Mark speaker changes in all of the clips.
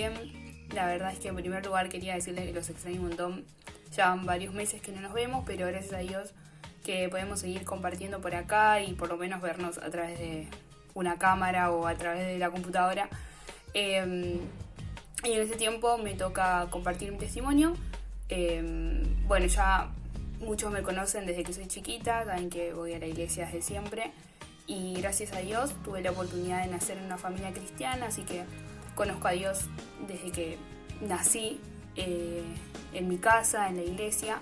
Speaker 1: bien. La verdad es que en primer lugar quería decirles que los extraño un montón. Ya van varios meses que no nos vemos, pero gracias a Dios que podemos seguir compartiendo por acá y por lo menos vernos a través de una cámara o a través de la computadora. Y en ese tiempo me toca compartir mi testimonio. Bueno, ya muchos me conocen desde que soy chiquita, saben que voy a la iglesia desde siempre. Y gracias a Dios tuve la oportunidad de nacer en una familia cristiana, así que conozco a Dios desde que nací, en mi casa, en la iglesia.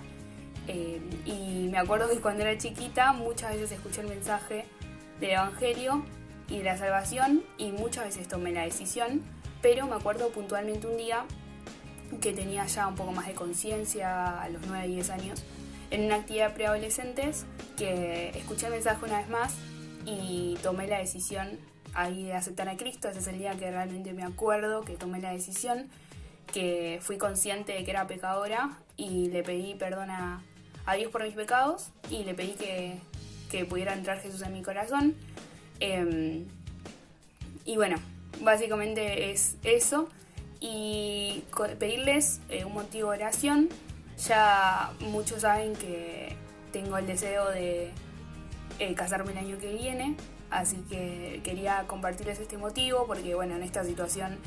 Speaker 1: Y me acuerdo que cuando era chiquita muchas veces escuché el mensaje del Evangelio y de la salvación y muchas veces tomé la decisión, pero me acuerdo puntualmente un día que tenía ya un poco más de conciencia a los 9 y 10 años en una actividad de preadolescentes que escuché el mensaje una vez más y tomé la decisión ahí de aceptar a Cristo. Ese es el día que realmente me acuerdo que tomé la decisión, que fui consciente de que era pecadora y le pedí perdón a Dios por mis pecados y le pedí que pudiera entrar Jesús en mi corazón. Y bueno, básicamente es eso. Y pedirles un motivo de oración. Ya muchos saben que tengo el deseo de casarme el año que viene, así que quería compartirles este motivo porque bueno, en esta situación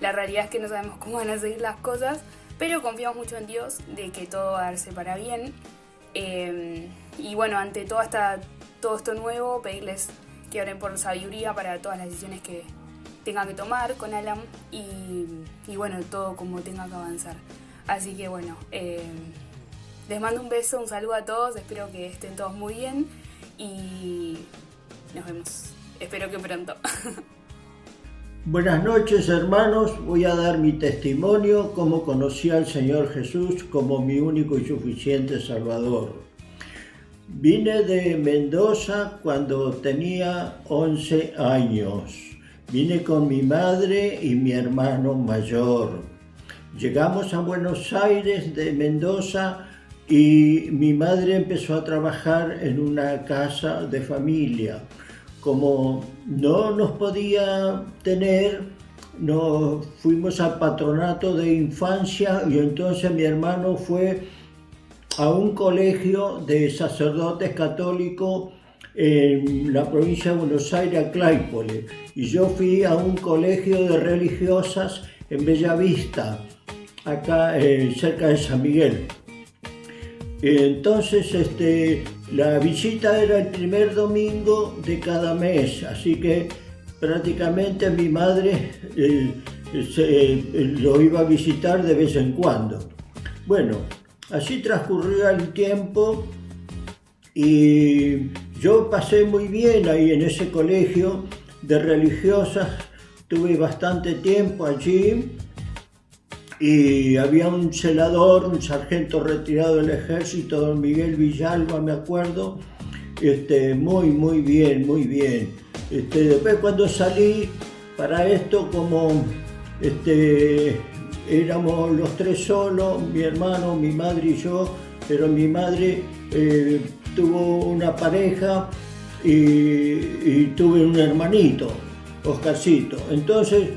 Speaker 1: la realidad es que no sabemos cómo van a seguir las cosas, pero confiamos mucho en Dios de que todo va a darse para bien. Y bueno, ante todo esto nuevo, pedirles que oren por sabiduría para todas las decisiones que tenga que tomar con Alan y bueno, todo como tenga que avanzar. Así que bueno, les mando un beso, un saludo a todos, espero que estén todos muy bien y nos vemos, espero que pronto.
Speaker 2: Buenas noches, hermanos. Voy a dar mi testimonio cómo conocí al Señor Jesús como mi único y suficiente Salvador. Vine de Mendoza cuando tenía 11 años. Vine con mi madre y mi hermano mayor. Llegamos a Buenos Aires de Mendoza y mi madre empezó a trabajar en una casa de familia. Como no nos podía tener, nos fuimos al patronato de infancia y entonces mi hermano fue a un colegio de sacerdotes católicos en la provincia de Buenos Aires, a Claypole, y yo fui a un colegio de religiosas en Bellavista, acá cerca de San Miguel. Entonces la visita era el primer domingo de cada mes, así que prácticamente mi madre lo iba a visitar de vez en cuando. Bueno, así transcurría el tiempo y yo pasé muy bien ahí en ese colegio de religiosas, tuve bastante tiempo allí. Y había un celador, un sargento retirado del ejército, don Miguel Villalba, me acuerdo, muy bien, muy bien. Después cuando salí para esto, como éramos los tres solos, mi hermano, mi madre y yo, pero mi madre tuvo una pareja y tuve un hermanito, Oscarcito. Entonces,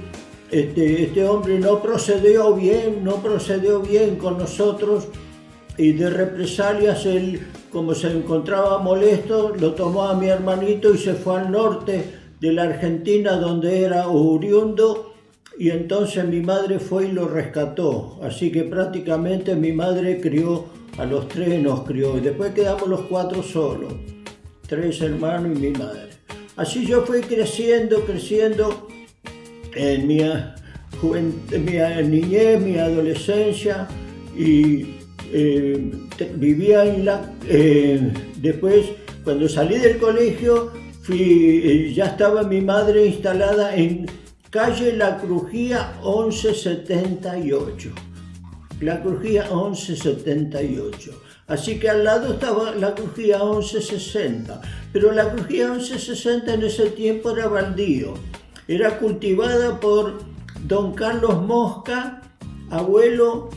Speaker 2: este hombre no procedió bien con nosotros y de represalias él, como se encontraba molesto, lo tomó a mi hermanito y se fue al norte de la Argentina donde era oriundo y entonces mi madre fue y lo rescató. Así que prácticamente mi madre crió a los tres, nos crió y después quedamos los cuatro solos, 3 hermanos y mi madre. Así yo fui creciendo en mi niñez, mi adolescencia y vivía después cuando salí del colegio ya estaba mi madre instalada en calle La Crujía 1178, La Crujía 1178. Así que al lado estaba La Crujía 1160, pero La Crujía 1160 en ese tiempo era baldío. Era cultivada por don Carlos Mosca, abuelo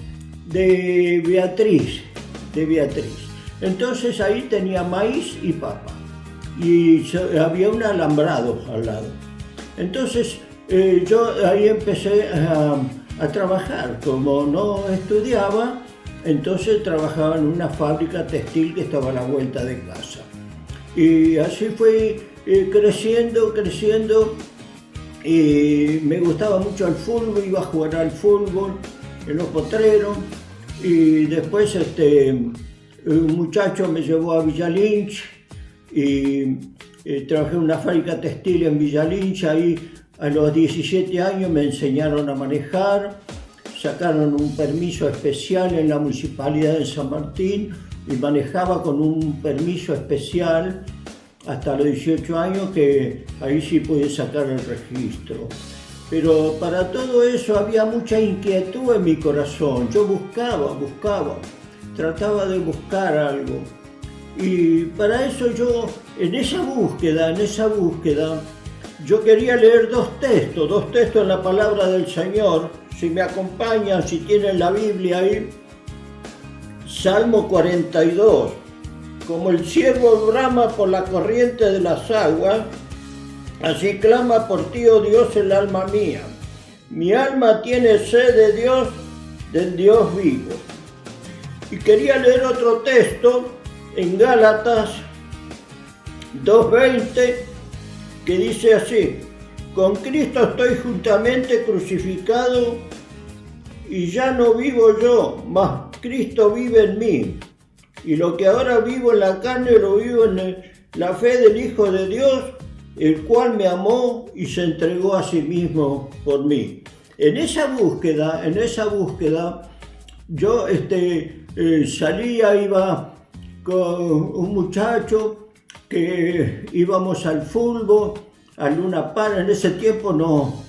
Speaker 2: de Beatriz. Entonces ahí tenía maíz y papa. Y había un alambrado al lado. Entonces yo ahí empecé a trabajar. Como no estudiaba, entonces trabajaba en una fábrica textil que estaba a la vuelta de casa. Y así fui creciendo, y me gustaba mucho el fútbol, iba a jugar al fútbol en los potreros, y después un muchacho me llevó a Villa Lynch y trabajé en una fábrica textil en Villa Lynch. Ahí a los 17 años me enseñaron a manejar, sacaron un permiso especial en la Municipalidad de San Martín y manejaba con un permiso especial hasta los 18 años, que ahí sí pude sacar el registro. Pero para todo eso había mucha inquietud en mi corazón. Yo buscaba, trataba de buscar algo. Y para eso yo, en esa búsqueda, yo quería leer dos textos en la palabra del Señor. Si me acompañan, si tienen la Biblia ahí, Salmo 42. Como el ciervo brama por la corriente de las aguas, así clama por ti, oh Dios, el alma mía. Mi alma tiene sed de Dios, del Dios vivo. Y quería leer otro texto en Gálatas 2:20, que dice así: con Cristo estoy juntamente crucificado, y ya no vivo yo, mas Cristo vive en mí. Y lo que ahora vivo en la carne, lo vivo en la fe del Hijo de Dios, el cual me amó y se entregó a sí mismo por mí. En esa búsqueda, yo iba con un muchacho que íbamos al fútbol, al Luna Park. En ese tiempo no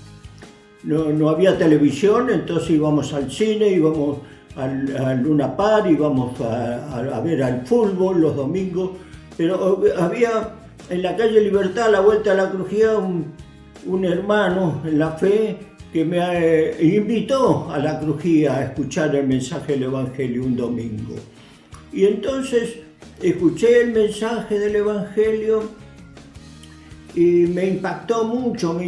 Speaker 2: había televisión, entonces íbamos al cine, íbamos al Luna Park, íbamos a ver al fútbol los domingos. Pero había en la calle Libertad, a la vuelta de la crujía, un hermano en la fe que me invitó a la crujía a escuchar el mensaje del Evangelio un domingo. Y entonces escuché el mensaje del Evangelio y me impactó mucho.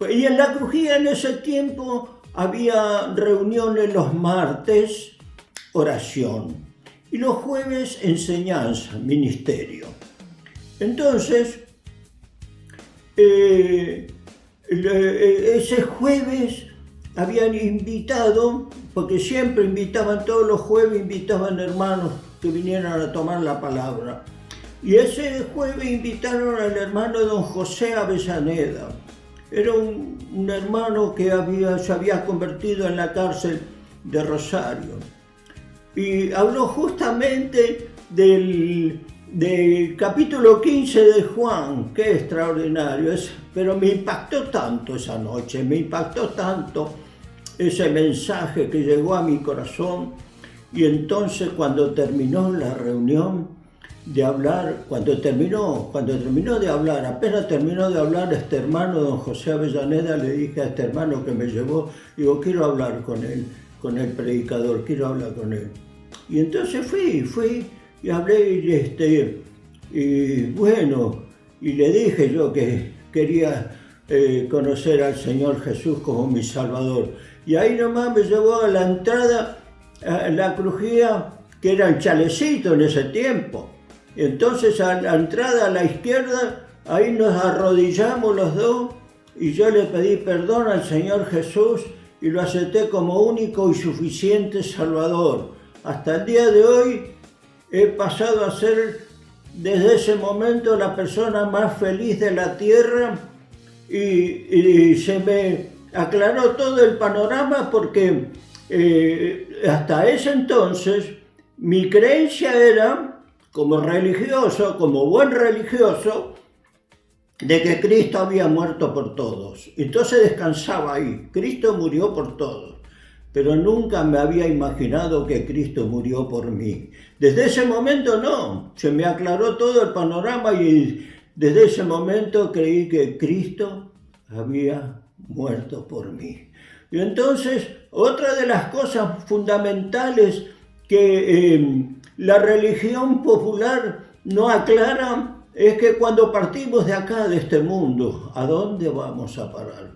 Speaker 2: Y en la crujía en ese tiempo había reuniones los martes, oración, y los jueves enseñanza, ministerio. Entonces, ese jueves habían invitado, porque siempre invitaban, todos los jueves invitaban hermanos que vinieran a tomar la palabra. Y ese jueves invitaron al hermano don José Avellaneda. Era un hermano que se había convertido en la cárcel de Rosario. Y habló justamente del capítulo 15 de Juan, que extraordinario es, pero me impactó tanto esa noche, me impactó tanto ese mensaje que llegó a mi corazón. Y entonces cuando terminó la reunión de hablar, apenas terminó de hablar este hermano, don José Avellaneda, le dije a este hermano que me llevó, digo, quiero hablar con él, con el predicador, quiero hablar con él. Y entonces fui y hablé y bueno, y le dije yo que quería conocer al Señor Jesús como mi Salvador. Y ahí nomás me llevó a la entrada, a la crujía, que era el chalecito en ese tiempo. Entonces a la entrada a la izquierda, ahí nos arrodillamos los dos y yo le pedí perdón al Señor Jesús y lo acepté como único y suficiente Salvador. Hasta el día de hoy he pasado a ser desde ese momento la persona más feliz de la tierra y se me aclaró todo el panorama porque hasta ese entonces mi creencia era, como religioso, como buen religioso, de que Cristo había muerto por todos. Entonces descansaba ahí. Cristo murió por todos. Pero nunca me había imaginado que Cristo murió por mí. Desde ese momento no. Se me aclaró todo el panorama y desde ese momento creí que Cristo había muerto por mí. Y entonces, otra de las cosas fundamentales que la religión popular no aclara es que cuando partimos de acá, de este mundo, ¿a dónde vamos a parar?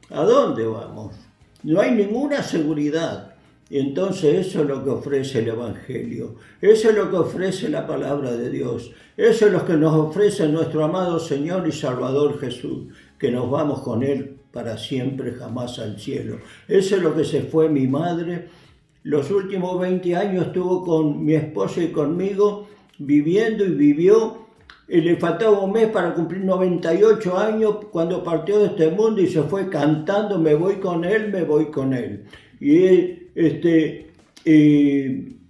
Speaker 2: ¿A dónde vamos? No hay ninguna seguridad. Y entonces eso es lo que ofrece el Evangelio, eso es lo que ofrece la palabra de Dios, eso es lo que nos ofrece nuestro amado Señor y Salvador Jesús, que nos vamos con Él para siempre, jamás al cielo. Eso es lo que se fue mi madre. Los últimos 20 años estuvo con mi esposa y conmigo, viviendo y vivió. Y le faltaba un mes para cumplir 98 años cuando partió de este mundo y se fue cantando, me voy con Él, me voy con Él. Y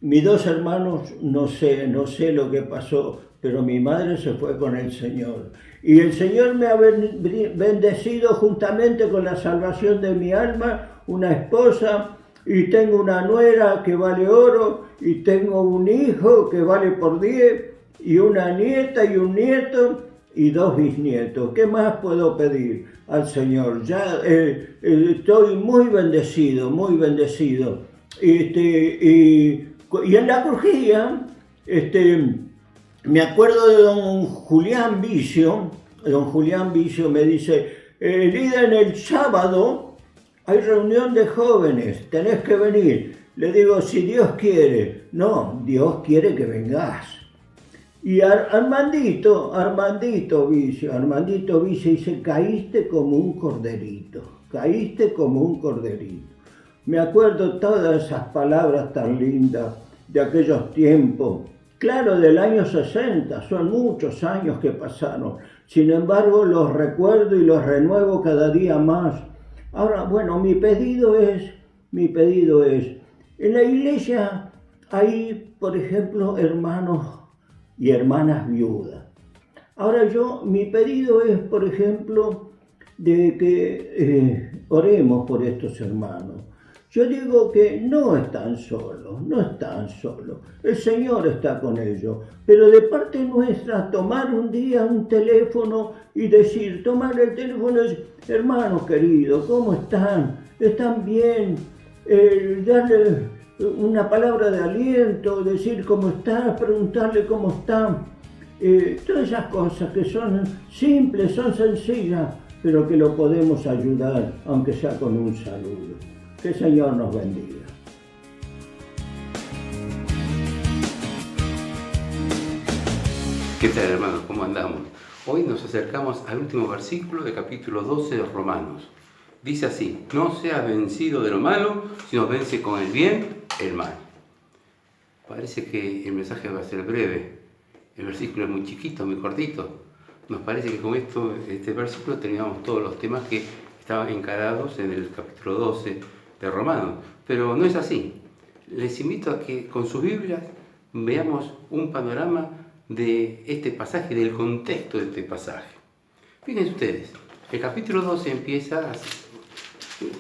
Speaker 2: mis dos hermanos, no sé lo que pasó, pero mi madre se fue con el Señor. Y el Señor me ha bendecido juntamente con la salvación de mi alma, una esposa, y tengo una nuera que vale oro, y tengo un hijo que vale por 10, y una nieta y un nieto, y 2 bisnietos. ¿Qué más puedo pedir al Señor? Ya estoy muy bendecido, muy bendecido. Y en la crujía, me acuerdo de don Julián Vicio. Don Julián Vicio me dice, líder, el sábado hay reunión de jóvenes, tenés que venir. Le digo, si Dios quiere. No, Dios quiere que vengas. Y Armandito Vicio dice, caíste como un corderito. Me acuerdo todas esas palabras tan lindas de aquellos tiempos. Claro, del año 60, son muchos años que pasaron. Sin embargo, los recuerdo y los renuevo cada día más. Ahora, bueno, mi pedido es, en la iglesia hay, por ejemplo, hermanos y hermanas viudas. Ahora mi pedido es, por ejemplo, de que oremos por estos hermanos. Yo digo que no están solos. El Señor está con ellos. Pero de parte nuestra, tomar un día un teléfono y tomar el teléfono y decir, hermanos queridos, ¿cómo están? ¿Están bien? Darle una palabra de aliento, decir cómo está, preguntarle cómo está. Todas esas cosas que son simples, son sencillas, pero que lo podemos ayudar, aunque sea con un saludo. Que el Señor nos bendiga.
Speaker 3: ¿Qué tal, hermanos? ¿Cómo andamos? Hoy nos acercamos al último versículo del capítulo 12 de Romanos. Dice así, no seas vencido de lo malo, sino vence con el bien el mal. Parece que el mensaje va a ser breve. El versículo es muy chiquito, muy cortito. Nos parece que con este versículo terminamos todos los temas que estaban encarados en el capítulo 12 de Romanos. Pero no es así. Les invito a que con sus Biblias veamos un panorama de este pasaje, del contexto de este pasaje. Fíjense ustedes, el capítulo 12 empieza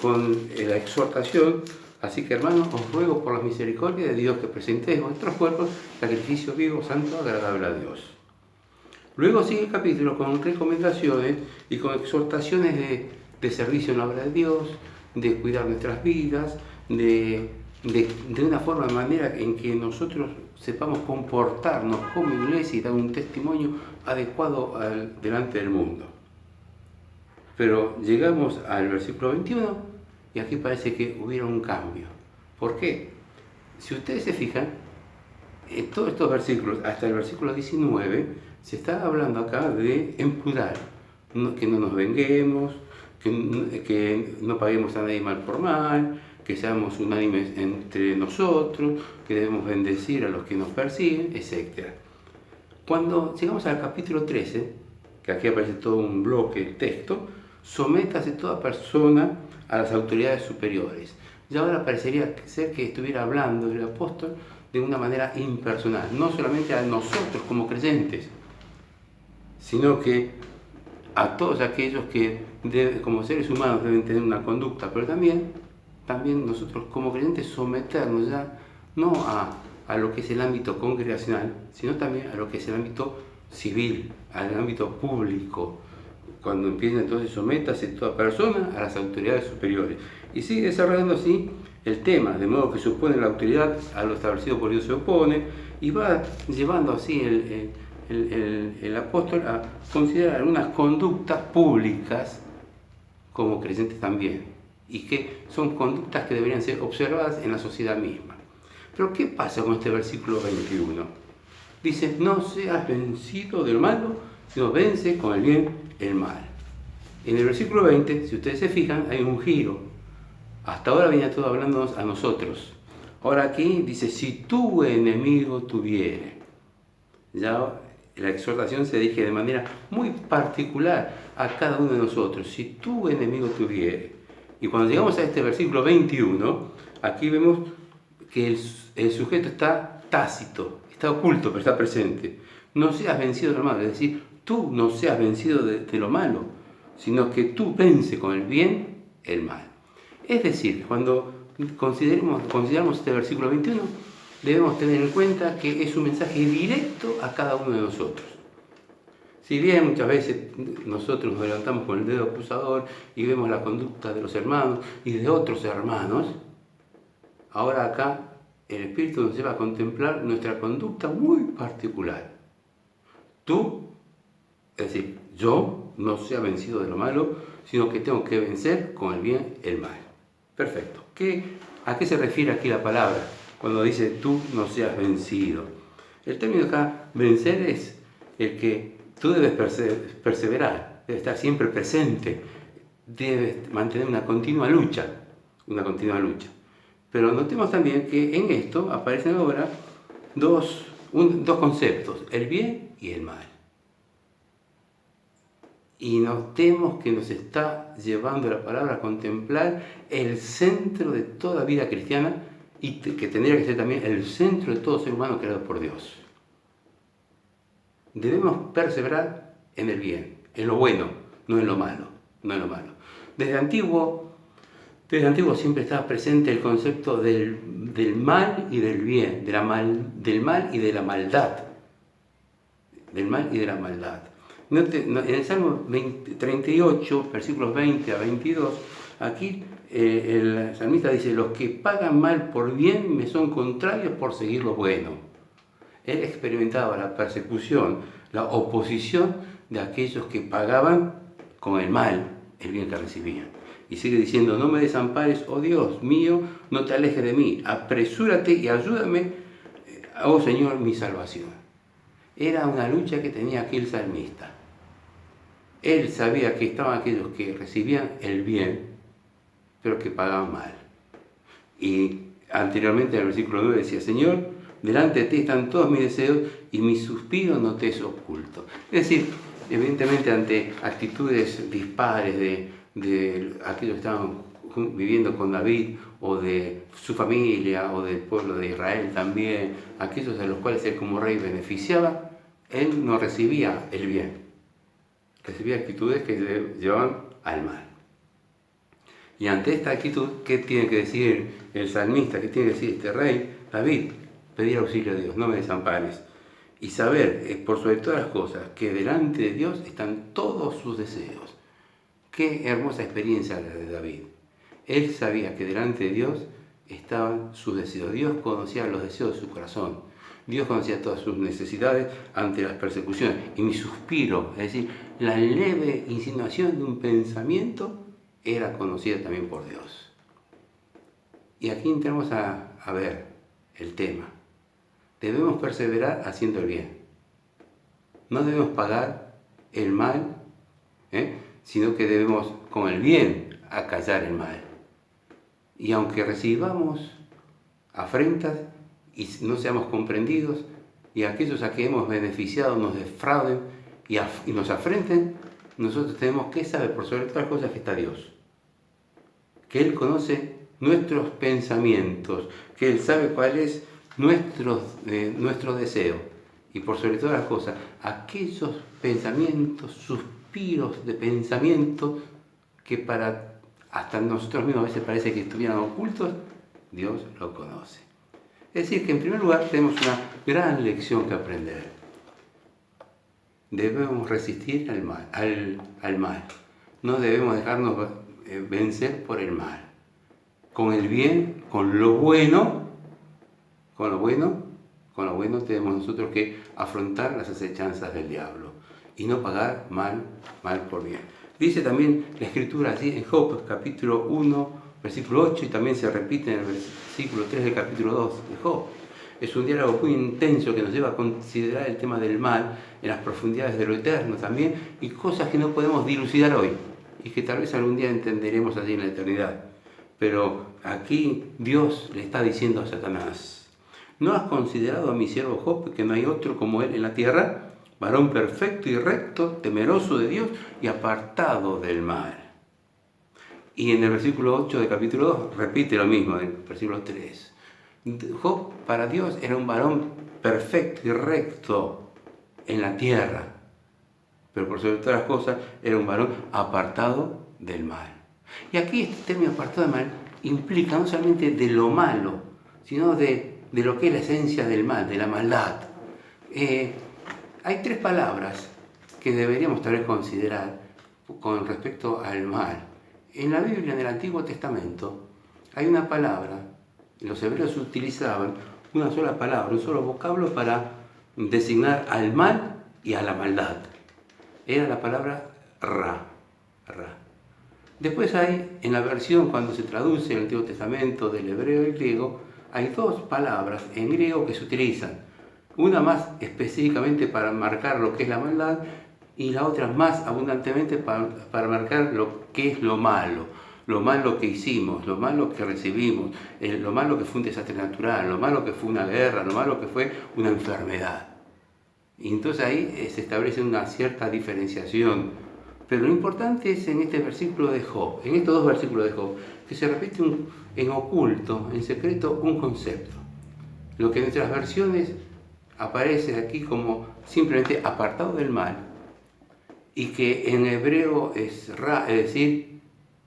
Speaker 3: con la exhortación, así que hermanos, os ruego por la misericordia de Dios que presentéis vuestros cuerpos sacrificio vivo, santo, agradable a Dios. Luego sigue el capítulo con recomendaciones y con exhortaciones de servicio en la obra de Dios, de cuidar nuestras vidas, de una forma, de manera en que nosotros sepamos comportarnos como iglesia y dar un testimonio adecuado delante del mundo. Pero llegamos al versículo 21 y aquí parece que hubiera un cambio. ¿Por qué? Si ustedes se fijan, en todos estos versículos, hasta el versículo 19, se está hablando acá de en plural, que no nos venguemos, que no paguemos a nadie mal por mal, que seamos unánimes entre nosotros, que debemos bendecir a los que nos persiguen, etc. Cuando llegamos al capítulo 13, que aquí aparece todo un bloque de texto, sométase toda persona a las autoridades superiores. Y ahora parecería ser que estuviera hablando el apóstol de una manera impersonal, no solamente a nosotros como creyentes, sino que a todos aquellos que como seres humanos deben tener una conducta, pero también nosotros como creyentes someternos ya no a lo que es el ámbito congregacional, sino también a lo que es el ámbito civil, al ámbito público. Cuando empieza entonces, sométase toda persona a las autoridades superiores. Y sigue desarrollando así el tema, de modo que supone la autoridad a lo establecido por Dios se opone, y va llevando así el apóstol a considerar algunas conductas públicas como creyentes también, y que son conductas que deberían ser observadas en la sociedad misma. Pero ¿qué pasa con este versículo 21? Dice, no seas vencido del malo, sino vence con el bien el mal. En el versículo 20, si ustedes se fijan, hay un giro. Hasta ahora venía todo hablándonos a nosotros. Ahora aquí dice, si tu enemigo tuviere. Ya la exhortación se dirige de manera muy particular a cada uno de nosotros. Si tu enemigo tuviere. Y cuando llegamos a este versículo 21, aquí vemos que el sujeto está tácito, está oculto, pero está presente. No seas vencido de lo malo, es decir, tú no seas vencido de lo malo, sino que tú vence con el bien el mal. Es decir, cuando consideramos este versículo 21, debemos tener en cuenta que es un mensaje directo a cada uno de nosotros. Si bien muchas veces nosotros nos levantamos con el dedo acusador y vemos la conducta de los hermanos y de otros hermanos, ahora acá el Espíritu nos lleva a contemplar nuestra conducta muy particular. Tú, es decir, yo no sea vencido de lo malo, sino que tengo que vencer con el bien el mal. Perfecto. ¿A qué se refiere aquí la palabra cuando dice tú no seas vencido? El término acá, vencer, es el que tú debes perseverar, debes estar siempre presente, debes mantener una continua lucha. Pero notemos también que en esto aparecen ahora dos conceptos, el bien y el mal. Y notemos que nos está llevando la palabra a contemplar el centro de toda vida cristiana y que tendría que ser también el centro de todo ser humano creado por Dios. Debemos perseverar en el bien, en lo bueno, no en lo malo. Desde antiguo siempre estaba presente el concepto del mal y del bien, del mal y de la maldad. Del mal y de la maldad. En el Salmo 38, versículos 20 a 22, aquí el salmista dice, los que pagan mal por bien me son contrarios por seguir lo bueno. Él experimentaba la persecución, la oposición de aquellos que pagaban con el mal el bien que recibían. Y sigue diciendo, no me desampares, oh Dios mío, no te alejes de mí, apresúrate y ayúdame, oh Señor, mi salvación. Era una lucha que tenía aquí el salmista. Él sabía que estaban aquellos que recibían el bien, pero que pagaban mal. Y anteriormente en el versículo 9 decía, Señor, delante de ti están todos mis deseos y mi suspiro no te es oculto. Es decir, evidentemente ante actitudes dispares de aquellos que estaban viviendo con David, o de su familia, o del pueblo de Israel también, aquellos a los cuales él como rey beneficiaba, él no recibía el bien. Recibía actitudes que le llevaban al mal. Y ante esta actitud, ¿qué tiene que decir el salmista? ¿Qué tiene que decir este rey? David, pedir auxilio a Dios, no me desampares. Y saber, por sobre todas las cosas, que delante de Dios están todos sus deseos. Qué hermosa experiencia la de David. Él sabía que delante de Dios estaban sus deseos. Dios conocía los deseos de su corazón. Dios conocía todas sus necesidades ante las persecuciones. Y mi suspiro, es decir, la leve insinuación de un pensamiento, era conocida también por Dios. Y aquí entramos a ver el tema. Debemos perseverar haciendo el bien. No debemos pagar el mal, sino que debemos con el bien acallar el mal. Y aunque recibamos afrentas y no seamos comprendidos, y aquellos a que hemos beneficiado nos defrauden y nos afrenten, nosotros tenemos que saber por sobre todas las cosas que está Dios. Que Él conoce nuestros pensamientos, que Él sabe cuál es nuestro deseo. Y por sobre todas las cosas, aquellos pensamientos, suspiros de pensamiento que hasta nosotros mismos a veces parece que estuvieran ocultos, Dios lo conoce. Es decir, que en primer lugar tenemos una gran lección que aprender. Debemos resistir al mal. No debemos dejarnos vencer por el mal. Con el bien, con lo bueno, Con lo bueno tenemos nosotros que afrontar las acechanzas del diablo y no pagar mal por bien. Dice también la Escritura allí en Job, capítulo 1, versículo 8, y también se repite en el versículo 3 del capítulo 2 de Job. Es un diálogo muy intenso que nos lleva a considerar el tema del mal en las profundidades de lo eterno también, y cosas que no podemos dilucidar hoy y que tal vez algún día entenderemos allí en la eternidad. Pero aquí Dios le está diciendo a Satanás: ¿no has considerado a mi siervo Job, que no hay otro como él en la tierra? Varón perfecto y recto, temeroso de Dios y apartado del mal. Y en el versículo 8 del capítulo 2 repite lo mismo, en el versículo 3. Job para Dios era un varón perfecto y recto en la tierra, pero por sobre todas las cosas era un varón apartado del mal. Y aquí este término apartado del mal implica no solamente de lo malo, sino de lo que es la esencia del mal, de la maldad. Hay tres palabras que deberíamos tal vez considerar con respecto al mal. En la Biblia, en el Antiguo Testamento, hay una palabra, los hebreos utilizaban una sola palabra, un solo vocablo para designar al mal y a la maldad. Era la palabra ra. Después hay, en la versión cuando se traduce el Antiguo Testamento del hebreo y griego, hay dos palabras en griego que se utilizan. Una más específicamente para marcar lo que es la maldad y la otra más abundantemente para marcar lo que es lo malo que hicimos, lo malo que recibimos, lo malo que fue un desastre natural, lo malo que fue una guerra, lo malo que fue una enfermedad. Y entonces ahí se establece una cierta diferenciación. Pero lo importante es en este versículo de Job, en estos dos versículos de Job, que se repite en oculto, en secreto, un concepto. Lo que en nuestras versiones aparece aquí como simplemente apartado del mal, y que en hebreo es ra, es decir,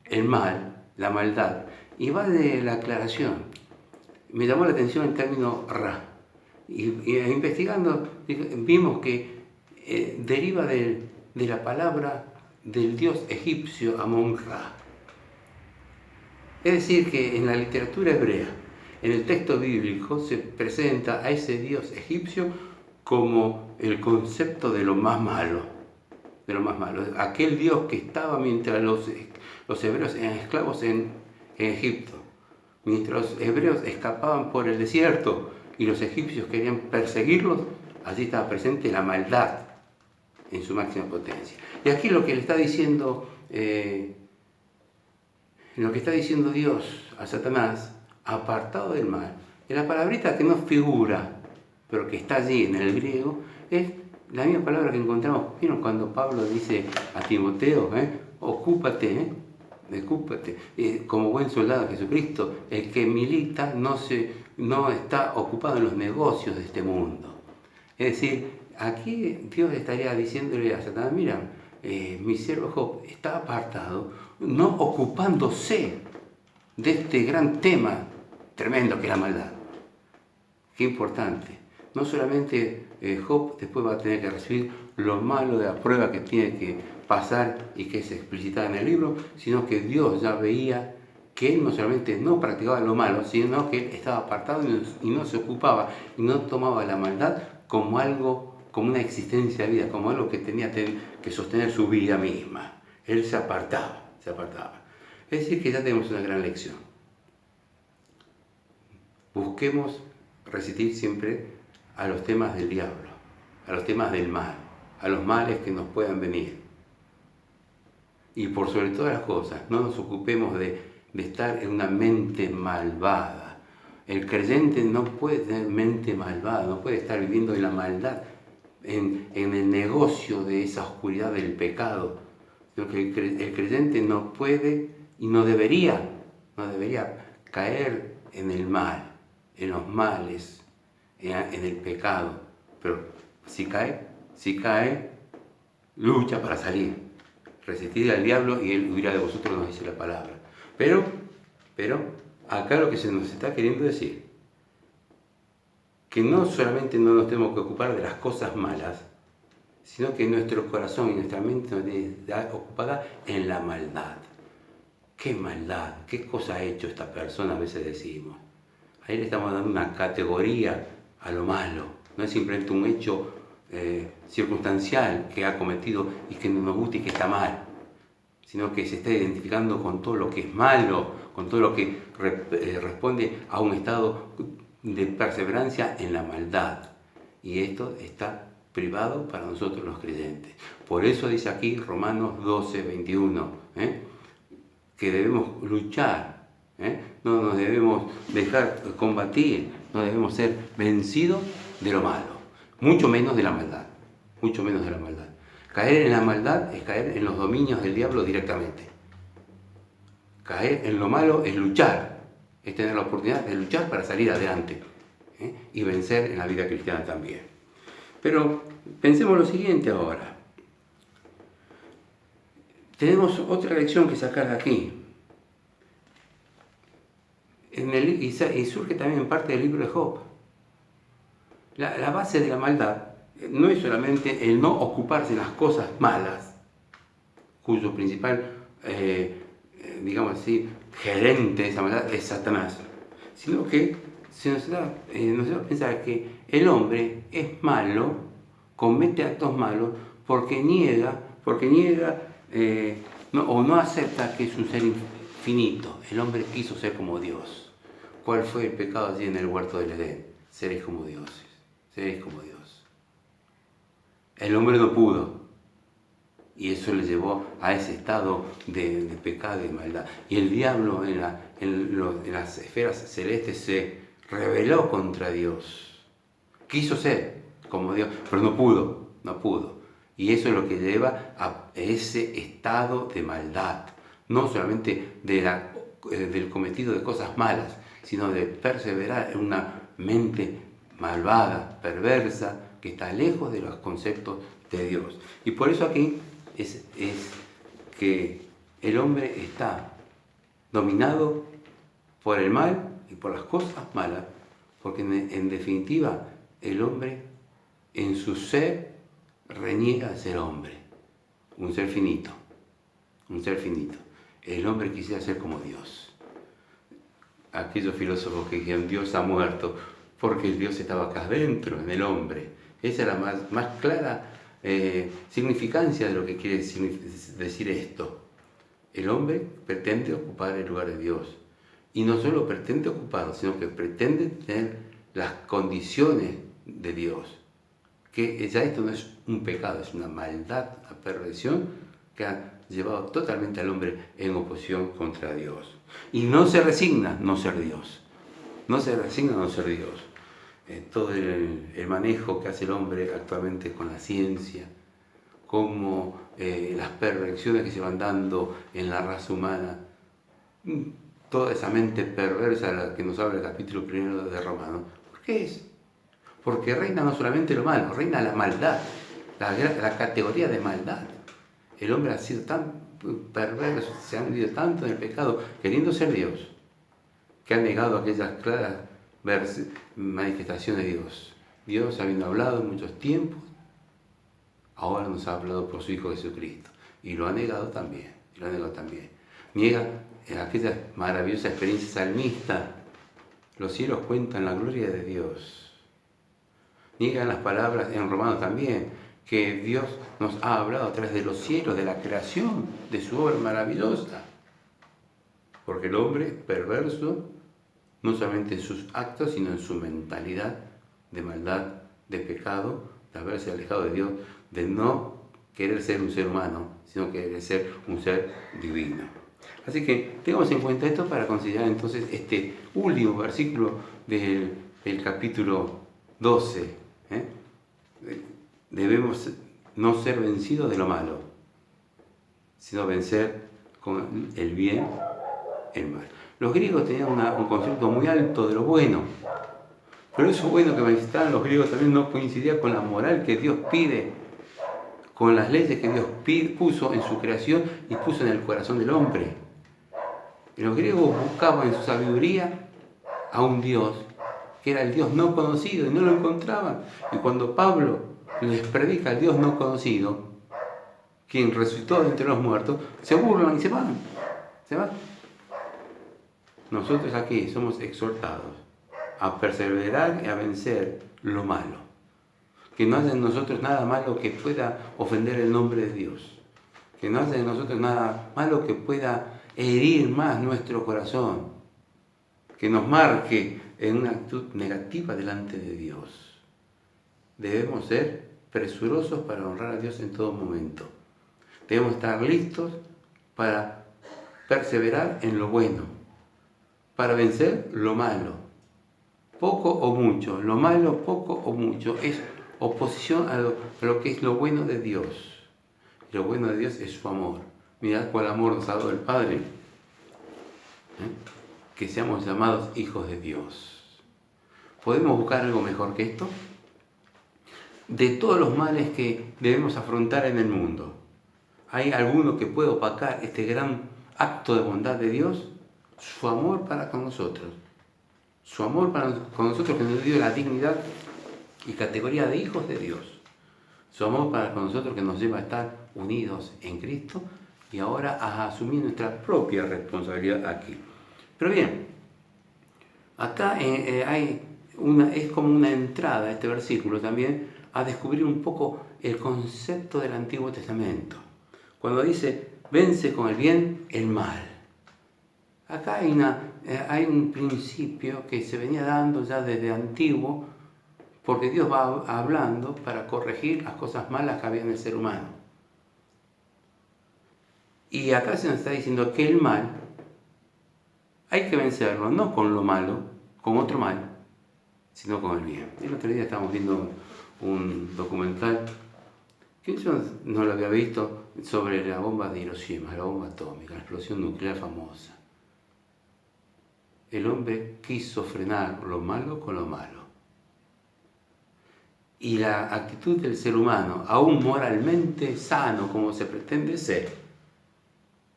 Speaker 3: el mal, la maldad. Y va de la aclaración. Me llamó la atención el término ra. Y investigando vimos que deriva de la palabra del dios egipcio Amon-Ra. Es decir, que en la literatura hebrea, en el texto bíblico, se presenta a ese dios egipcio como el concepto de lo más malo, aquel dios que estaba mientras los hebreos eran esclavos en Egipto, mientras los hebreos escapaban por el desierto y los egipcios querían perseguirlos. Allí estaba presente la maldad en su máxima potencia. Y aquí lo que le está diciendo, Dios a Satanás, apartado del mal, en la palabrita que no figura, pero que está allí en el griego, es la misma palabra que encontramos. ¿Vieron cuando Pablo dice a Timoteo, ocúpate, como buen soldado de Jesucristo? El que milita no está ocupado en los negocios de este mundo. Es decir, aquí Dios estaría diciéndole a Satanás: mira, mi siervo Job está apartado, no ocupándose de este gran tema tremendo que es la maldad. Qué importante. No solamente Job después va a tener que recibir lo malo de la prueba que tiene que pasar y que es explicitada en el libro, sino que Dios ya veía que él no solamente no practicaba lo malo, sino que él estaba apartado y no se ocupaba y no tomaba la maldad como algo, como una existencia de vida, como algo que tenía que sostener su vida misma. Él se apartaba. Es decir, que ya tenemos una gran lección. Busquemos resistir siempre a los temas del diablo, a los temas del mal, a los males que nos puedan venir. Y por sobre todas las cosas, no nos ocupemos de estar en una mente malvada. El creyente no puede tener mente malvada, no puede estar viviendo en la maldad, en el negocio de esa oscuridad del pecado. Sino que el creyente no puede y no debería caer en el mal, en los males, en el pecado. Pero si cae, lucha para salir. Resistid al diablo y él huirá de vosotros, nos dice la palabra. Pero acá lo que se nos está queriendo decir, que no solamente no nos tenemos que ocupar de las cosas malas, sino que nuestro corazón y nuestra mente nos debe estar ocupada en la maldad. ¿Qué maldad? ¿Qué cosa ha hecho esta persona? A veces decimos. Ahí le estamos dando una categoría a lo malo. No es simplemente un hecho circunstancial que ha cometido y que no nos gusta y que está mal, sino que se está identificando con todo lo que es malo, con todo lo que responde a un estado de perseverancia en la maldad. Y esto está privado para nosotros los creyentes. Por eso dice aquí Romanos 12, 21, que debemos luchar, no nos debemos dejar combatir, no debemos ser vencidos de lo malo, mucho menos de la maldad, mucho menos de la maldad. Caer en la maldad es caer en los dominios del diablo directamente. Caer en lo malo es luchar, es tener la oportunidad de luchar para salir adelante y vencer en la vida cristiana también. Pero pensemos lo siguiente ahora. Tenemos otra lección que sacar de aquí. Y surge también en parte del libro de Job. La base de la maldad no es solamente el no ocuparse de las cosas malas, cuyo principal, digamos así, gerente de esa maldad es Satanás, sino que nos da a pensar que el hombre es malo, comete actos malos porque niega o no acepta que es un ser infinito. El hombre quiso ser como Dios. ¿Cuál fue el pecado allí en el huerto del Edén? Seréis como dioses, seréis como Dios. El hombre no pudo, y eso le llevó a ese estado de pecado y de maldad. Y el diablo en las esferas celestes se rebeló contra Dios. Quiso ser como Dios, pero no pudo. Y eso es lo que lleva a ese estado de maldad. No solamente del cometido de cosas malas, sino de perseverar en una mente malvada, perversa, que está lejos de los conceptos de Dios. Y por eso aquí es que el hombre está dominado por el mal y por las cosas malas, porque en definitiva el hombre en su ser reniega de ser hombre, un ser finito. El hombre quisiera ser como Dios. Aquellos filósofos que dijeron Dios ha muerto porque el Dios estaba acá adentro, en el hombre. Esa es la más clara significancia de lo que quiere decir esto. El hombre pretende ocupar el lugar de Dios. Y no solo pretende ocuparlo, sino que pretende tener las condiciones de Dios. Que ya esto no es un pecado, es una maldad, una perversión que ha llevado totalmente al hombre en oposición contra Dios. Y no se resigna no ser Dios. Todo el manejo que hace el hombre actualmente con la ciencia, como las perversiones que se van dando en la raza humana, toda esa mente perversa de la que nos habla el capítulo 1 de Romanos. ¿Por qué es? Porque reina no solamente lo malo, reina la maldad, la categoría de maldad. El hombre ha sido tan perverso, se ha hundido tanto en el pecado, queriendo ser Dios, que ha negado aquellas claras manifestaciones de Dios. Dios, habiendo hablado en muchos tiempos, ahora nos ha hablado por su Hijo Jesucristo. Y lo ha negado también. Niega aquella maravillosa experiencia salmista. Los cielos cuentan la gloria de Dios. Niegan las palabras en Romanos también, que Dios nos ha hablado a través de los cielos, de la creación, de su obra maravillosa. Porque el hombre perverso, no solamente en sus actos, sino en su mentalidad de maldad, de pecado, de haberse alejado de Dios, de no querer ser un ser humano, sino querer ser un ser divino. Así que tengamos en cuenta esto para considerar entonces este último versículo del capítulo 12. Debemos no ser vencidos de lo malo, sino vencer con el bien el mal. Los griegos tenían un concepto muy alto de lo bueno, pero eso bueno que manifestaban los griegos también no coincidía con la moral que Dios pide, con las leyes que Dios puso en su creación y puso en el corazón del hombre. Y los griegos buscaban en su sabiduría a un Dios que era el Dios no conocido y no lo encontraban. Y cuando Pablo les predica al Dios no conocido, quien resucitó de entre los muertos, se burlan y se van. Nosotros aquí somos exhortados a perseverar y a vencer lo malo. Que no haya en nosotros nada malo que pueda ofender el nombre de Dios. Que no haya en nosotros nada malo que pueda herir más nuestro corazón. Que nos marque en una actitud negativa delante de Dios. Debemos ser presurosos para honrar a Dios en todo momento. Debemos estar listos para perseverar en lo bueno, para vencer lo malo. Poco o mucho, lo malo poco o mucho, es oposición a lo que es lo bueno de Dios. Lo bueno de Dios es su amor. Mirad cuál amor nos ha dado el Padre. Que seamos llamados hijos de Dios. ¿Podemos buscar algo mejor que esto? De todos los males que debemos afrontar en el mundo, ¿hay alguno que pueda opacar este gran acto de bondad de Dios? Su amor para con nosotros. Su amor para con nosotros, que nos dio la dignidad y categoría de hijos de Dios. Su amor para con nosotros, que nos lleva a estar unidos en Cristo y ahora a asumir nuestra propia responsabilidad aquí. Pero bien, acá es como una entrada a este versículo también a descubrir un poco el concepto del Antiguo Testamento. Cuando dice, vence con el bien el mal. Acá hay un principio que se venía dando ya desde antiguo, porque Dios va hablando para corregir las cosas malas que había en el ser humano. Y acá se nos está diciendo que el mal hay que vencerlo, no con lo malo, con otro mal, sino con el bien. El otro día estábamos viendo un documental que yo no lo había visto, sobre la bomba de Hiroshima, la bomba atómica, la explosión nuclear famosa. El hombre quiso frenar lo malo con lo malo. Y la actitud del ser humano, aún moralmente sano como se pretende ser,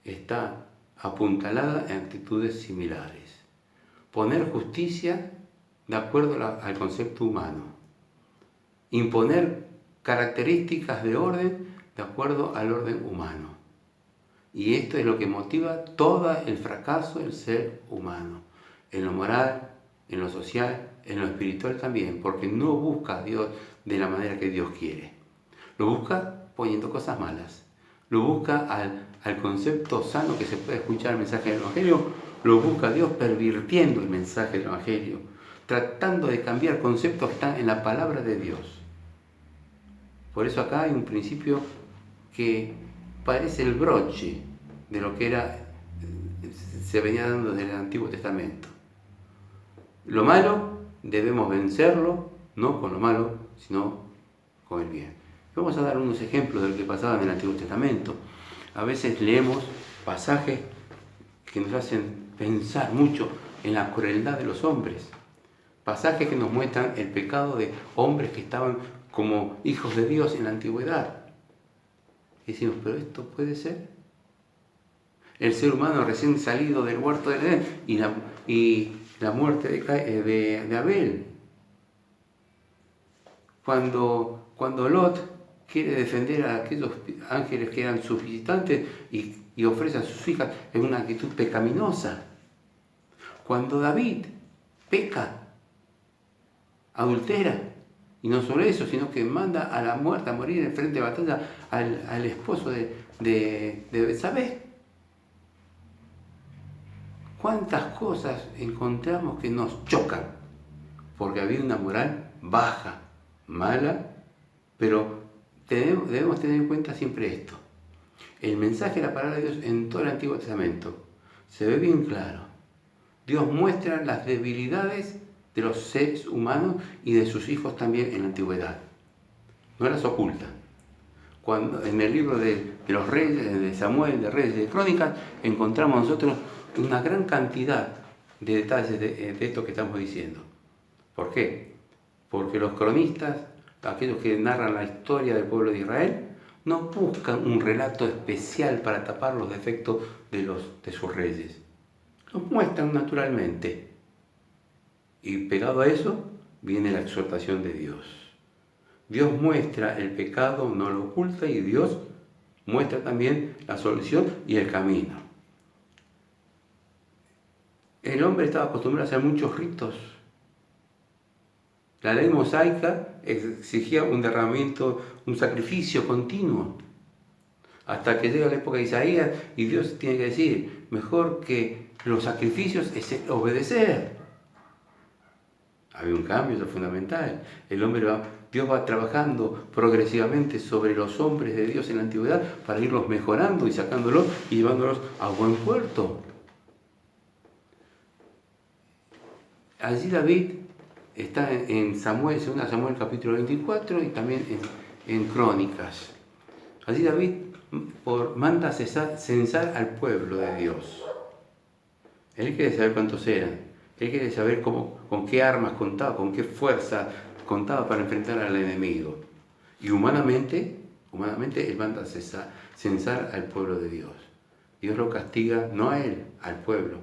Speaker 3: está apuntalada en actitudes similares. Poner justicia de acuerdo al concepto humano. Imponer características de orden de acuerdo al orden humano. Y esto es lo que motiva todo el fracaso del ser humano. En lo moral, en lo social, en lo espiritual también, porque no busca a Dios de la manera que Dios quiere. Lo busca poniendo cosas malas. Lo busca al concepto sano que se puede escuchar el mensaje del Evangelio. Lo busca a Dios pervirtiendo el mensaje del Evangelio, tratando de cambiar conceptos que están en la palabra de Dios. Por eso acá hay un principio que parece el broche de lo que se venía dando desde el Antiguo Testamento. Lo malo debemos vencerlo, no con lo malo, sino con el bien. Vamos a dar unos ejemplos de lo que pasaba en el Antiguo Testamento. A veces leemos pasajes que nos hacen pensar mucho en la crueldad de los hombres. Pasajes que nos muestran el pecado de hombres que estaban como hijos de Dios en la antigüedad. Y decimos, ¿pero esto puede ser? El ser humano recién salido del huerto de Edén y la muerte de Abel. Cuando Lot quiere defender a aquellos ángeles que eran sus visitantes y ofrece a sus hijas en una actitud pecaminosa. Cuando David peca, adultera, y no solo eso, sino que manda a la muerte a morir en frente de batalla al esposo de Betsabé. ¿Cuántas cosas encontramos que nos chocan? Porque había una moral baja, mala, pero debemos tener en cuenta siempre esto. El mensaje de la palabra de Dios en todo el Antiguo Testamento se ve bien claro. Dios muestra las debilidades de los seres humanos y de sus hijos también en la antigüedad. No las oculta. Cuando en el libro de los reyes, de Samuel, de Reyes, de Crónicas, encontramos nosotros una gran cantidad de detalles de esto que estamos diciendo. ¿Por qué? Porque los cronistas, aquellos que narran la historia del pueblo de Israel, no buscan un relato especial para tapar los defectos de sus reyes. Los muestran naturalmente. Y pegado a eso viene la exhortación de Dios. Dios muestra el pecado, no lo oculta, y Dios muestra también la solución y el camino. El hombre estaba acostumbrado a hacer muchos ritos La ley mosaica exigía un derramamiento, un sacrificio continuo. Hasta que llega la época de Isaías y Dios tiene que decir, mejor que los sacrificios es obedecer. Había un cambio, eso es fundamental. Dios va trabajando progresivamente sobre los hombres de Dios en la antigüedad para irlos mejorando y sacándolos y llevándolos a buen puerto. Allí David está en Samuel, 2 Samuel capítulo 24 y también en Crónicas. Allí David manda censar al pueblo de Dios. Él quiere saber cuántos eran. Él quiere saber con qué armas contaba, con qué fuerza contaba para enfrentar al enemigo. Y humanamente él manda censar al pueblo de Dios. Dios lo castiga, no a él, al pueblo.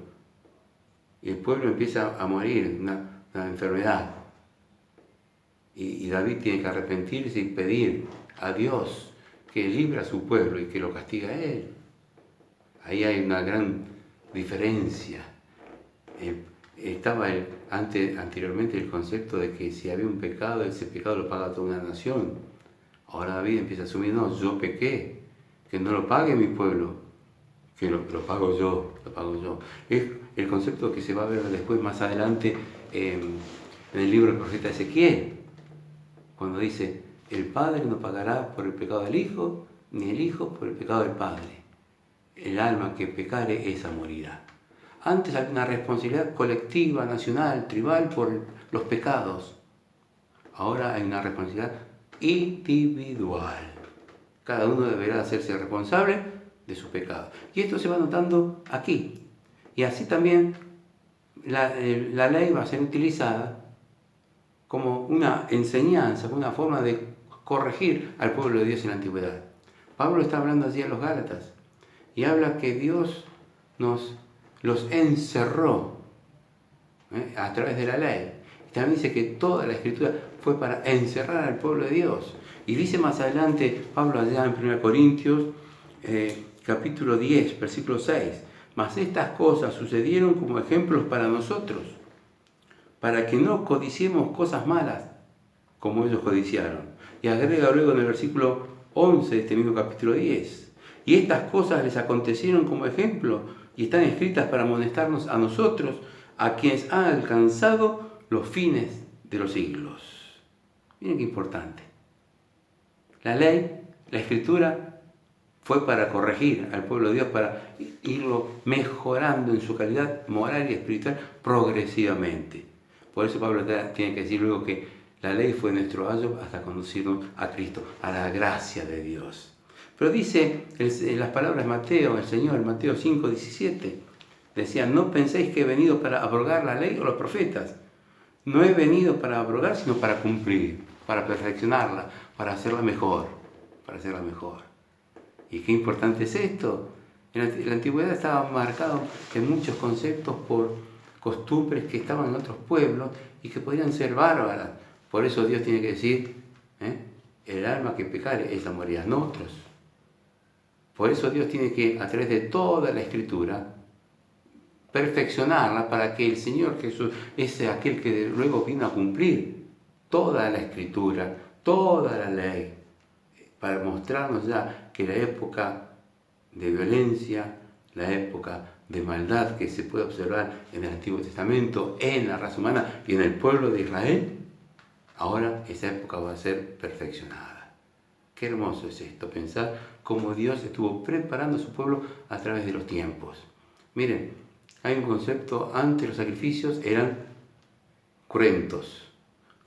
Speaker 3: Y el pueblo empieza a morir, una enfermedad. Y David tiene que arrepentirse y pedir a Dios que libre a su pueblo y que lo castiga a él. Ahí hay una gran diferencia. Estaba anteriormente el concepto de que si había un pecado, ese pecado lo paga toda una nación. Ahora David empieza a asumir, no, yo pequé, que no lo pague mi pueblo, que lo pago yo. Es el concepto que se va a ver después, más adelante, en el libro del profeta Ezequiel, cuando dice, el Padre no pagará por el pecado del Hijo, ni el Hijo por el pecado del Padre. El alma que pecare, esa morirá. Antes había una responsabilidad colectiva, nacional, tribal, por los pecados. Ahora hay una responsabilidad individual. Cada uno deberá hacerse responsable de sus pecados. Y esto se va notando aquí. Y así también la ley va a ser utilizada como una enseñanza, como una forma de corregir al pueblo de Dios en la antigüedad. Pablo está hablando allí a los Gálatas y habla que Dios los encerró a través de la ley. También dice que toda la Escritura fue para encerrar al pueblo de Dios. Y dice más adelante Pablo allá en 1 Corintios, capítulo 10, versículo 6, mas estas cosas sucedieron como ejemplos para nosotros, para que no codiciemos cosas malas como ellos codiciaron. Y agrega luego en el versículo 11 de este mismo capítulo 10, y estas cosas les acontecieron como ejemplo y están escritas para amonestarnos a nosotros, a quienes han alcanzado los fines de los siglos. Miren qué importante. La ley, la Escritura, fue para corregir al pueblo de Dios, para irlo mejorando en su calidad moral y espiritual progresivamente. Por eso Pablo tiene que decir luego que la ley fue nuestro ayo hasta conducirnos a Cristo, a la gracia de Dios. Pero dice en las palabras de Mateo, el Señor, Mateo 5:17, decía, no penséis que he venido para abrogar la ley o los profetas. No he venido para abrogar, sino para cumplir, para perfeccionarla, para hacerla mejor, Y qué importante es esto. En la antigüedad estaba marcado en muchos conceptos por costumbres que estaban en otros pueblos y que podían ser bárbaras. Por eso Dios tiene que decir, el alma que pecare, esa morirá, no otros. Por eso Dios tiene que, a través de toda la Escritura, perfeccionarla para que el Señor Jesús es aquel que luego vino a cumplir toda la Escritura, toda la ley, para mostrarnos ya que la época de violencia, la época de maldad que se puede observar en el Antiguo Testamento, en la raza humana y en el pueblo de Israel, ahora esa época va a ser perfeccionada. Qué hermoso es esto, pensar cómo Dios estuvo preparando a su pueblo a través de los tiempos. Miren, hay un concepto, antes los sacrificios eran cruentos.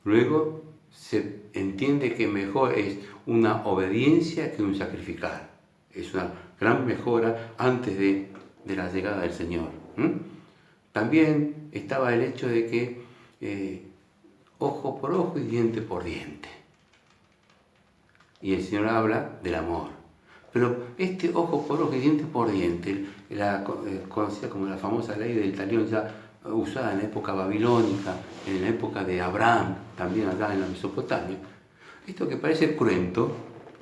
Speaker 3: Luego se entiende que mejor es una obediencia que un sacrificar. Es una gran mejora antes de la llegada del Señor. También estaba el hecho de que ojo por ojo y diente por diente. Y el Señor habla del amor. Pero este ojo por ojo y diente por diente, conocida como la famosa ley del talión, ya usada en la época babilónica, en la época de Abraham, también acá en la Mesopotamia, esto que parece cruento,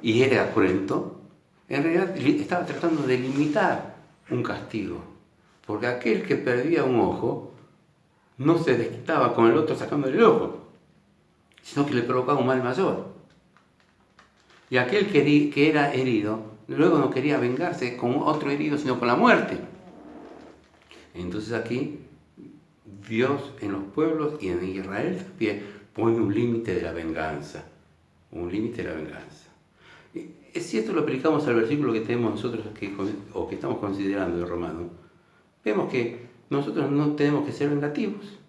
Speaker 3: y era cruento, en realidad estaba tratando de limitar un castigo. Porque aquel que perdía un ojo no se desquitaba con el otro sacándole el ojo. sino que le provocaba un mal mayor. Y aquel que era herido, luego no quería vengarse con otro herido, sino con la muerte. Entonces aquí Dios en los pueblos y en Israel también pone un límite de la venganza. Un límite de la venganza. Si esto lo aplicamos al versículo que tenemos nosotros que estamos considerando de Romanos, vemos que nosotros no tenemos que ser vengativos.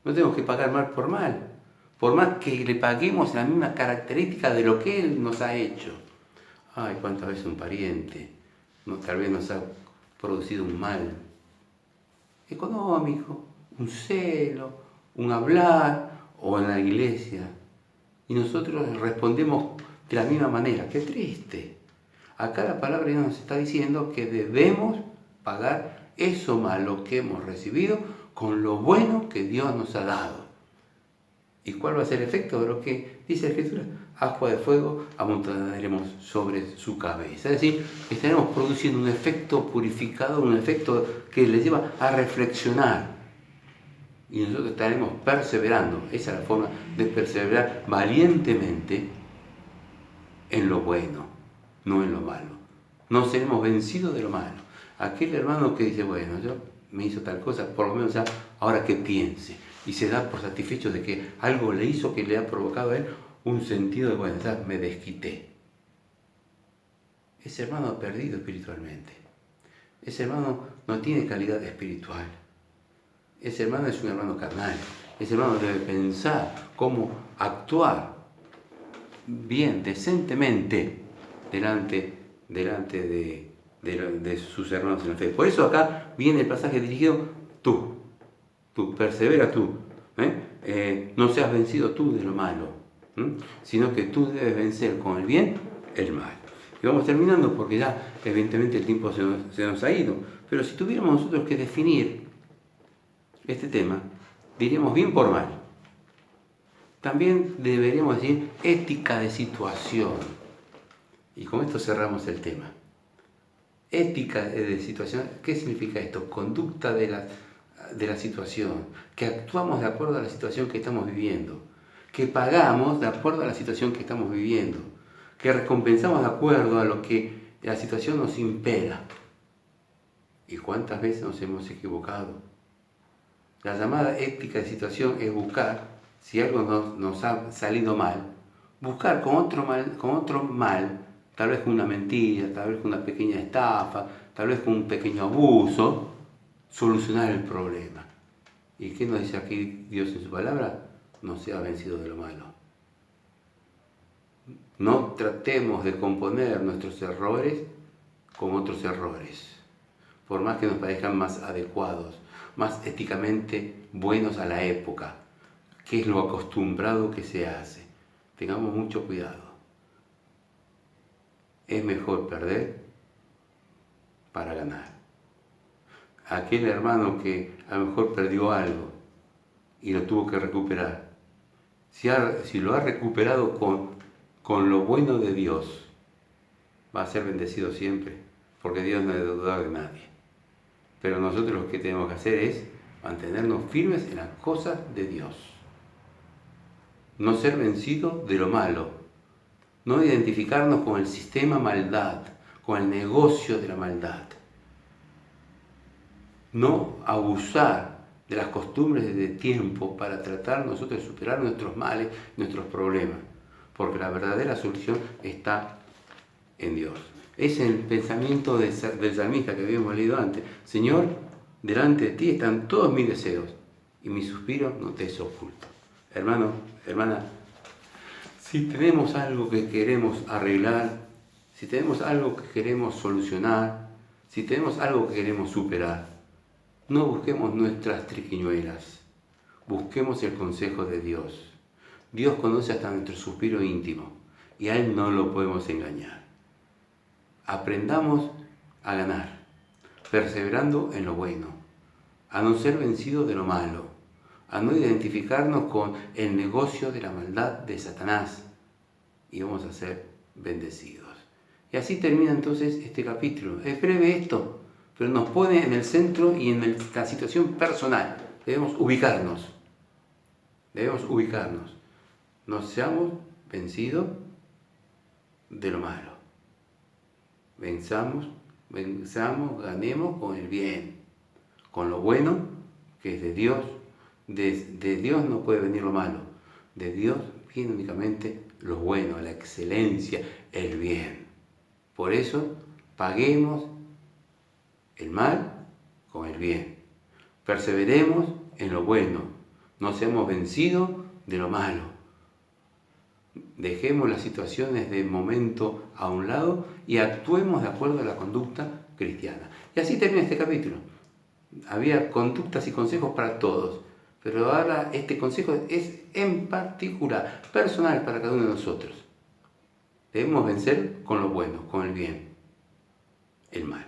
Speaker 3: No tenemos que pagar mal por mal. Por más que le paguemos la misma característica de lo que Él nos ha hecho. Ay, cuántas veces un pariente tal vez nos ha producido un mal económico, un celo, un hablar o en la iglesia. Y nosotros respondemos de la misma manera. ¡Qué triste! Acá la palabra nos está diciendo que debemos pagar eso malo que hemos recibido con lo bueno que Dios nos ha dado. ¿Y cuál va a ser el efecto de lo que dice la Escritura? Agua de fuego amontonaremos sobre su cabeza. Es decir, estaremos produciendo un efecto purificador, un efecto que les lleva a reflexionar. Y nosotros estaremos perseverando. Esa es la forma de perseverar valientemente en lo bueno, no en lo malo. No seremos vencidos de lo malo. Aquel hermano que dice, bueno, yo me hizo tal cosa, por lo menos ya, ahora que piense. Y se da por satisfecho de que algo le hizo que le ha provocado a él un sentido de, bueno, ya me desquité. Ese hermano ha perdido espiritualmente. Ese hermano no tiene calidad espiritual. Ese hermano es un hermano carnal. Ese hermano debe pensar cómo actuar bien, decentemente, delante de sus hermanos en la fe. Por eso acá viene el pasaje dirigido tú persevera tú, no seas vencido tú de lo malo, sino que tú debes vencer con el bien el mal. Y vamos terminando porque ya evidentemente el tiempo se nos ha ido, pero si tuviéramos nosotros que definir este tema, diríamos bien por mal. También deberíamos decir ética de situación. Y con esto cerramos el tema. Ética de situación, ¿qué significa esto? Conducta de la situación, que actuamos de acuerdo a la situación que estamos viviendo, que pagamos de acuerdo a la situación que estamos viviendo, que recompensamos de acuerdo a lo que la situación nos impera. ¿Y cuántas veces nos hemos equivocado? La llamada ética de situación es buscar, si algo nos ha salido mal, buscar con otro mal, tal vez con una mentira, tal vez con una pequeña estafa, tal vez con un pequeño abuso, solucionar el problema. ¿Y qué nos dice aquí Dios en su palabra? No sea vencido de lo malo. No tratemos de componer nuestros errores con otros errores, por más que nos parezcan más adecuados, más éticamente buenos a la época, que es lo acostumbrado que se hace. Tengamos mucho cuidado. Es mejor perder para ganar. Aquel hermano que a lo mejor perdió algo y lo tuvo que recuperar, si lo ha recuperado con lo bueno de Dios, va a ser bendecido siempre, porque Dios no debe dudar de nadie. Pero nosotros lo que tenemos que hacer es mantenernos firmes en las cosas de Dios. No ser vencidos de lo malo, no identificarnos con el sistema maldad, con el negocio de la maldad. No abusar de las costumbres de tiempo para tratar nosotros de superar nuestros males, nuestros problemas, porque la verdadera solución está en Dios. Es el pensamiento del salmista que habíamos leído antes. Señor, delante de ti están todos mis deseos y mis suspiros no te es oculto. Hermano, hermana, si tenemos algo que queremos arreglar, si tenemos algo que queremos solucionar, si tenemos algo que queremos superar, no busquemos nuestras triquiñuelas, busquemos el consejo de Dios. Dios conoce hasta nuestro suspiro íntimo y a Él no lo podemos engañar. Aprendamos a ganar, perseverando en lo bueno, a no ser vencidos de lo malo, a no identificarnos con el negocio de la maldad de Satanás y vamos a ser bendecidos. Y así termina entonces este capítulo. Es breve esto, pero nos pone en el centro y en la situación personal. Debemos ubicarnos. no seamos vencidos de lo malo. Venzamos, ganemos con el bien, con lo bueno que es de Dios. De Dios no puede venir lo malo, de Dios viene únicamente lo bueno, la excelencia, el bien. Por eso paguemos el mal con el bien. Perseveremos en lo bueno, no seamos vencidos de lo malo. Dejemos las situaciones de momento a un lado y actuemos de acuerdo a la conducta cristiana. Y así termina este capítulo. Había conductas y consejos para todos, pero ahora este consejo es en particular, personal para cada uno de nosotros. Debemos vencer con lo bueno, con el bien, el mal.